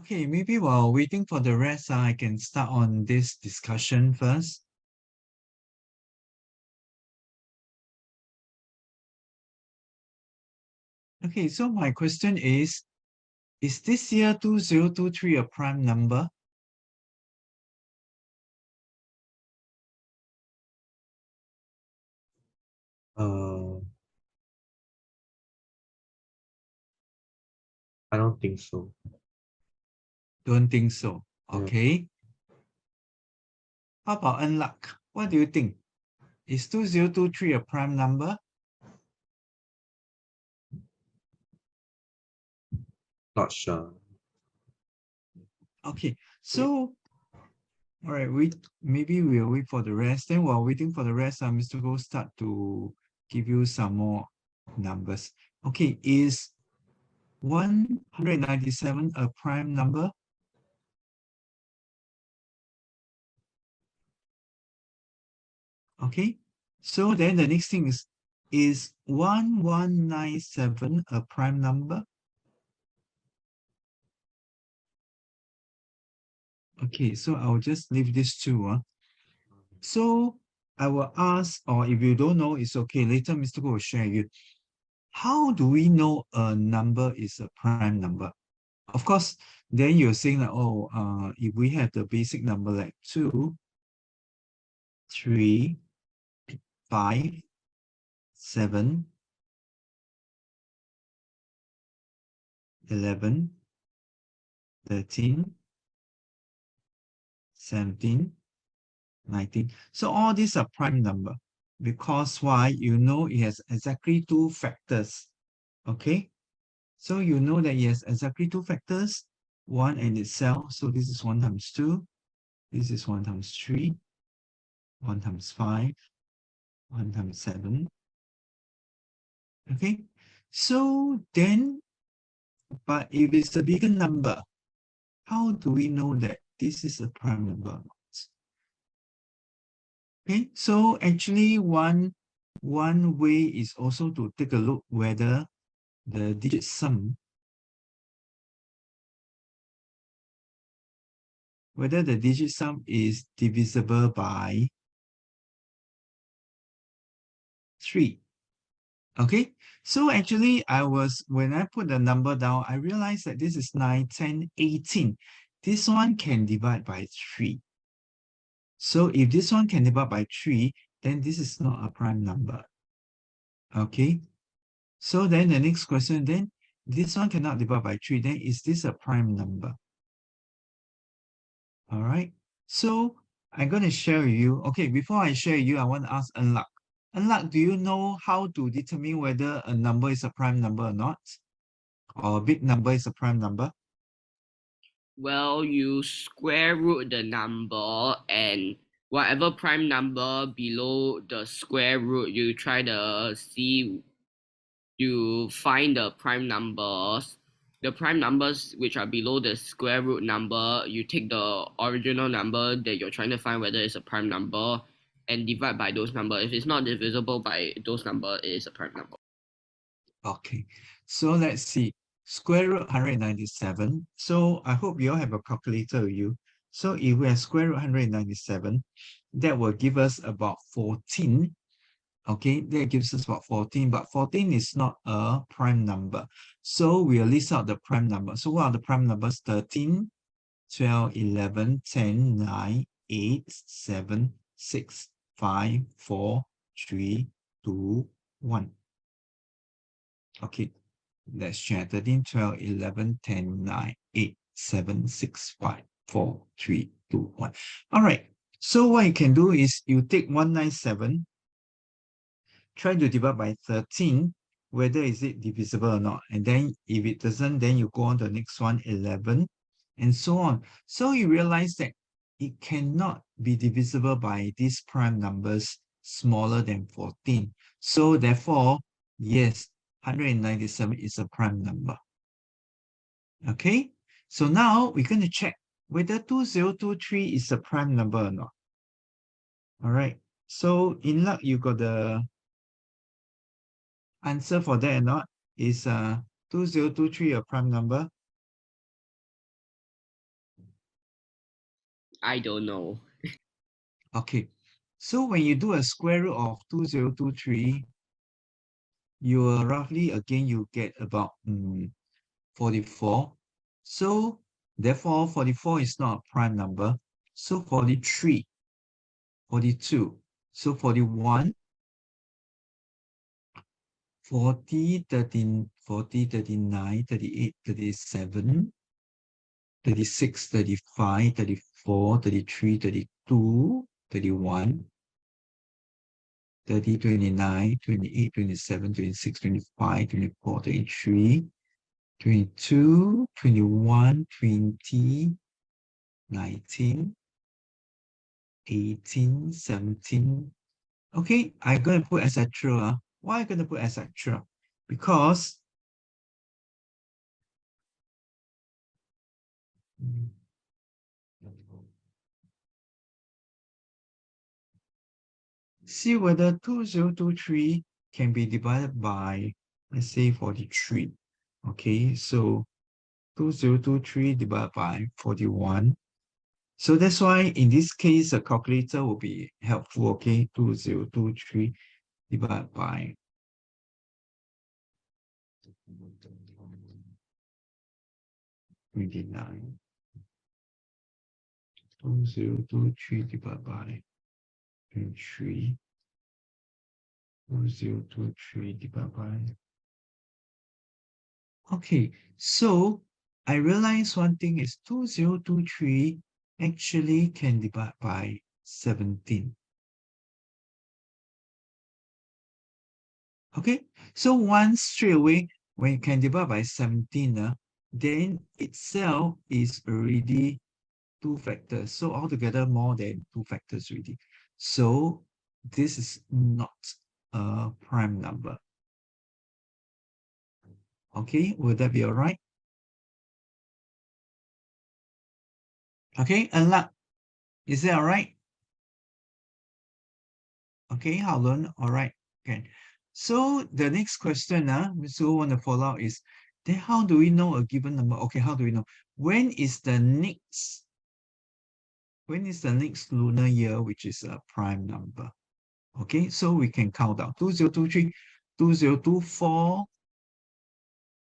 Okay, maybe while waiting for the rest, I can start on this discussion first. Okay, so my question is this year 2023 a prime number? Uh, I don't think so. Don't think so. Yeah, Okay. How about unluck? What do you think? Is 2023 a prime number? not sure. Okay, so all right, maybe we'll wait for the rest. Then while waiting for the rest, Mr. Go start to give you some more numbers. Okay, is 197 a prime number? Okay, so then the next thing is 1197 a prime number? Okay, so I'll just leave this two. So I will ask, or if you don't know, it's okay. Later, Mr. Go will share you. How do we know a number is a prime number? Of course, then you're saying that, oh, if we have the basic number like 2, 3, 5, 7, 11, 13, 17, 19. So all these are prime number because why? You know it has exactly two factors. Okay? So you know that it has exactly two factors, one and itself. So this is 1 times 2. This is 1 times 3. 1 times 5. 1 times 7. Okay? So then, but if it's a bigger number, how do we know that this is a prime number? Okay, so actually one way is also to take a look whether the digit sum, is divisible by 3. Okay, so actually when I put the number down, I realized that this is 9, 10, 18. This one can divide by 3. So if this one can divide by 3, then this is not a prime number. Okay, so then the next question, then this one cannot divide by 3, then is this a prime number? All right, so I'm going to share with you. Okay, before I share with you, I want to ask Unluck. Unluck, do you know how to determine whether a number is a prime number or not? Or a big number is a prime number? Well, you square root the number and whatever prime number below the square root, you try to see, you find the prime numbers. The prime numbers which are below the square root number, you take the original number that you're trying to find whether it's a prime number and divide by those numbers. If it's not divisible by those numbers, it is a prime number. Okay, so let's see. Square root 197. So I hope you all have a calculator with you. So if we have square root 197, that will give us about 14. Okay, that gives us about 14, but 14 is not a prime number. So we'll list out the prime number. So what are the prime numbers? 13, 12, 11, 10, 9, 8, 7, 6, 5, 4, 3, 2, 1. Okay, let's share 13, 12, 11, 10, 9, 8, 7, 6, 5, 4, 3, 2, 1. All right, so what you can do is you take 197, try to divide by 13, whether is it divisible or not. And then if it doesn't, then you go on to the next one, 11, and so on. So you realize that it cannot be divisible by these prime numbers smaller than 14. So therefore, yes, 197 is a prime number. Okay, so now we're going to check whether 2023 is a prime number or not. All right, so in luck, you got the answer for that or not. Is 2023 a prime number? I don't know. Okay, so when you do a square root of 2023, you will roughly, again, you get about 44. So therefore, 44 is not a prime number. So 43, 42, so 41, 40, 13, 40, 39, 38, 37, 36, 35, 34, 33, 32, 31, 30, 29, 28, 27, 26, 25, 24, 23, 22, 21, 20, 19, 18, 17. Okay, I'm going to put etc. Why am I going to put etc.? Because see whether 2023 can be divided by, let's say, 43. Okay, so 2023 divided by 41. So that's why in this case, a calculator will be helpful. Okay, 2023 divided by 29. 2023 divided by 23. 2023 divided by. Okay, so I realize one thing is 2023 actually can divide by 17. Okay, so once straight away, when you can divide by 17, then itself is already 2 factors. So altogether more than 2 factors already. So this is not a prime number. Okay, will that be all right? Okay, Anlak, is that all right? Okay, Howlun, all right. Okay. So the next question, Mr. Wu want to follow up is, then how do we know a given number? Okay, how do we know? When is the next lunar year, which is a prime number? Okay, so we can count down 2023, 2024,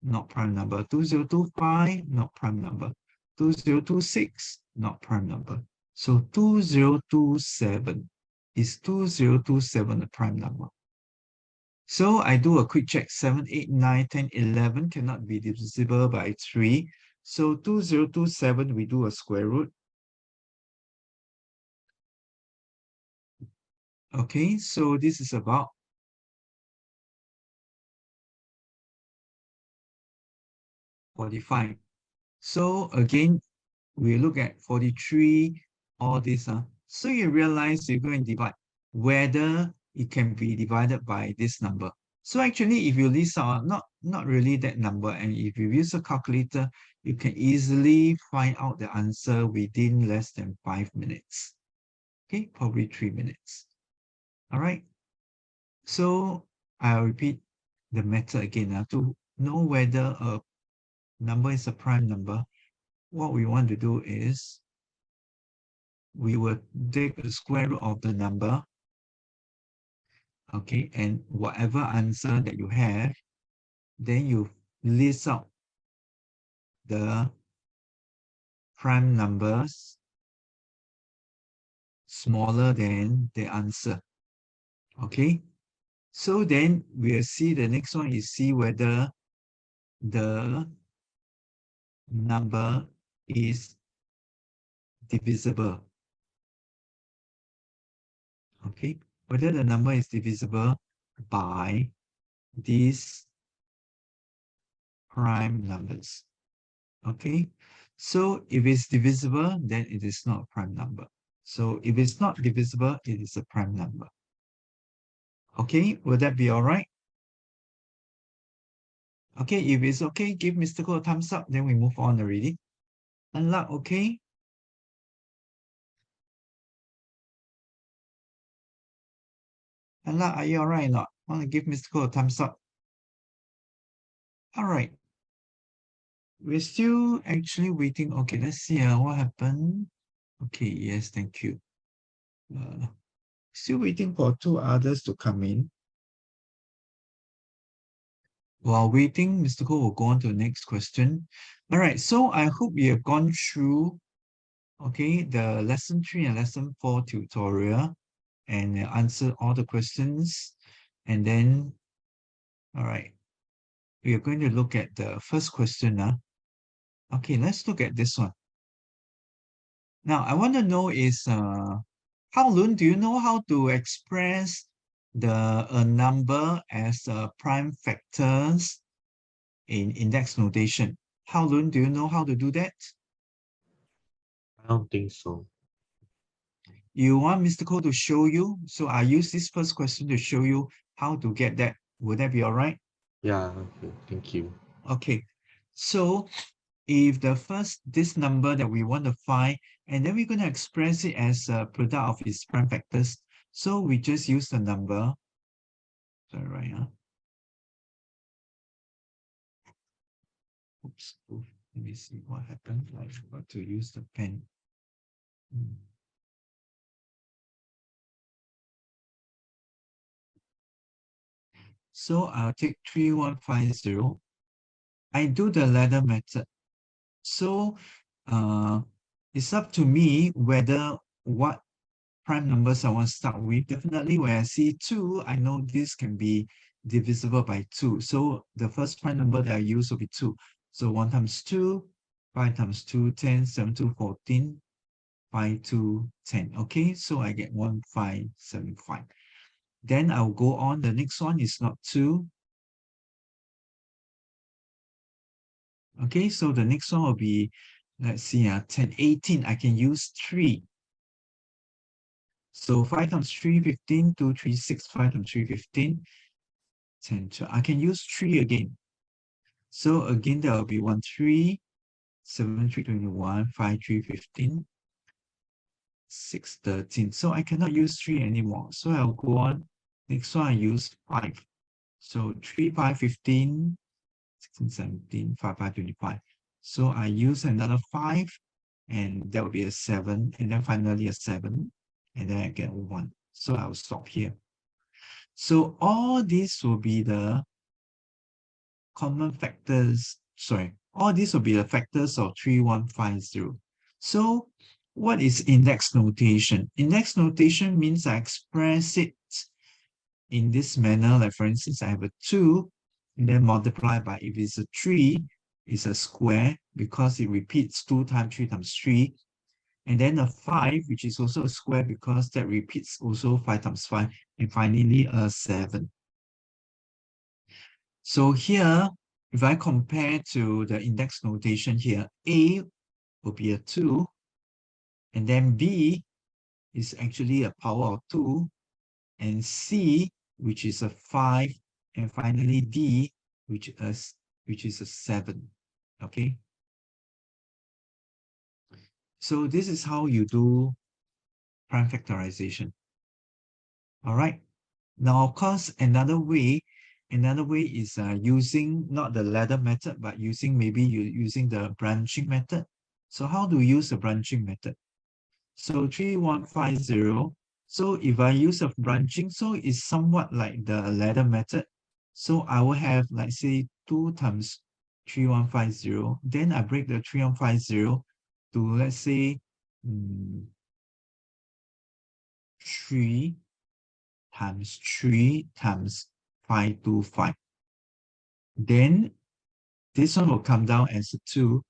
not prime number, 2025, not prime number, 2026, not prime number. So 2027, is 2027 a prime number? So I do a quick check, 7, 8, 9, 10, 11 cannot be divisible by 3. So 2027, we do a square root. Okay, so this is about 45. So again, we look at 43, all this. So you realize you're going to divide whether it can be divided by this number. So actually, if you list out, not really that number, and if you use a calculator, you can easily find out the answer within less than 5 minutes. Okay, probably 3 minutes. All right. So I'll repeat the method again. To know whether a number is a prime number, what we want to do is we will take the square root of the number, okay, and whatever answer that you have, then you list out the prime numbers smaller than the answer, okay? So then we'll see the next one is see whether the number is divisible, okay? Whether the number is divisible by these prime numbers. Okay, so if it's divisible, then it is not a prime number. So if it's not divisible, it is a prime number. Okay, will that be all right? Okay, if it's okay, give Mr. Ko a thumbs up, then we move on already. Unlock, okay? Unlock, are you all right or not? Want to give Mr. Ko a thumbs up? All right. We're still actually waiting. Okay, let's see what happened. Okay, yes, thank you. Still waiting for two others to come in. While waiting, Mr. Ko will go on to the next question. All right, so I hope you have gone through, okay, the lesson 3 and lesson 4 tutorial and answered all the questions. And then, all right, we are going to look at the first question now. Okay, let's look at this one. Now, I want to know is, Hao Lun, do you know how to express a number as prime factors in index notation? Hao Lun, do you know how to do that? I don't think so. You want Mr. Ko to show you? So I use this first question to show you how to get that. Would that be all right? Yeah, okay, thank you. Okay, so if this number that we want to find, and then we're going to express it as a product of its prime factors. So we just use the number. Sorry, right? Oops, let me see what happened. I forgot to use the pen. So I'll take 3150. I do the ladder method. So it's up to me whether what prime numbers I want to start with. Definitely when I see 2, I know this can be divisible by 2. So the first prime number that I use will be 2. So 1 times 2, 5 times 2, 10, 7, 2, 14, 5, 2, 10. Okay, so I get 1575. Then I'll go on. The next one is not 2. Okay, so the next one will be, let's see, 10, 18. I can use 3. So 5 times 3, 15, 2, 3, 6, 5 times 3, 15, 10, 12. I can use 3 again. So again, there will be 1, 3, 7, 3, 21, 5, 3, 15, 6, 13. So I cannot use 3 anymore. So I'll go on. Next one, I use 5. So 3, 5, 15, 16, 17, 5, 5, 25. So I use another 5, and that will be a 7, and then finally a 7, and then I get 1. So I'll stop here. So all these will be the common factors, sorry, all these will be the factors of 3150. So what is index notation? Index notation means I express it in this manner. Like for instance, I have a 2, and then multiply by, if it's a 3, it's a square because it repeats 2 times 3 times 3. And then a 5, which is also a square because that repeats also 5 times 5. And finally a 7. So here, if I compare to the index notation here, A will be a 2, and then B is actually a power of 2, and C, which is a 5, and finally D, which is a 7. Okay. So this is how you do prime factorization. All right. Now, of course, another way is using not the ladder method, but using the branching method. So how do you use the branching method? So 3150. So if I use a branching, so it's somewhat like the ladder method. So I will have, like, say, 2 times 3150. Then I break the 3150 to, let's say, 3 times 3 times 525. Then this one will come down as a 2.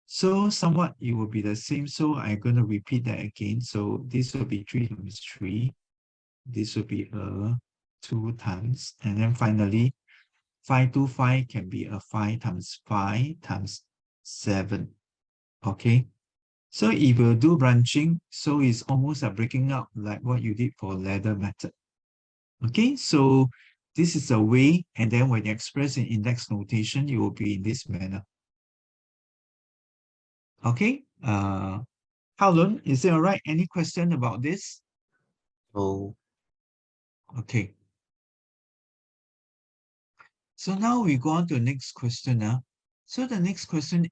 So somewhat it will be the same. So I'm going to repeat that again. So this will be 3 times 3. This will be a 2 times. And then finally, 525 can be a 5 times 5 times 7. Okay. So if you do branching, so it's almost like breaking up like what you did for ladder method. Okay, so this is a way, and then when you express in index notation, it will be in this manner. Okay, Hao Lun, is it all right? Any question about this? Oh, Okay. So now we go on to the next question now. So the next question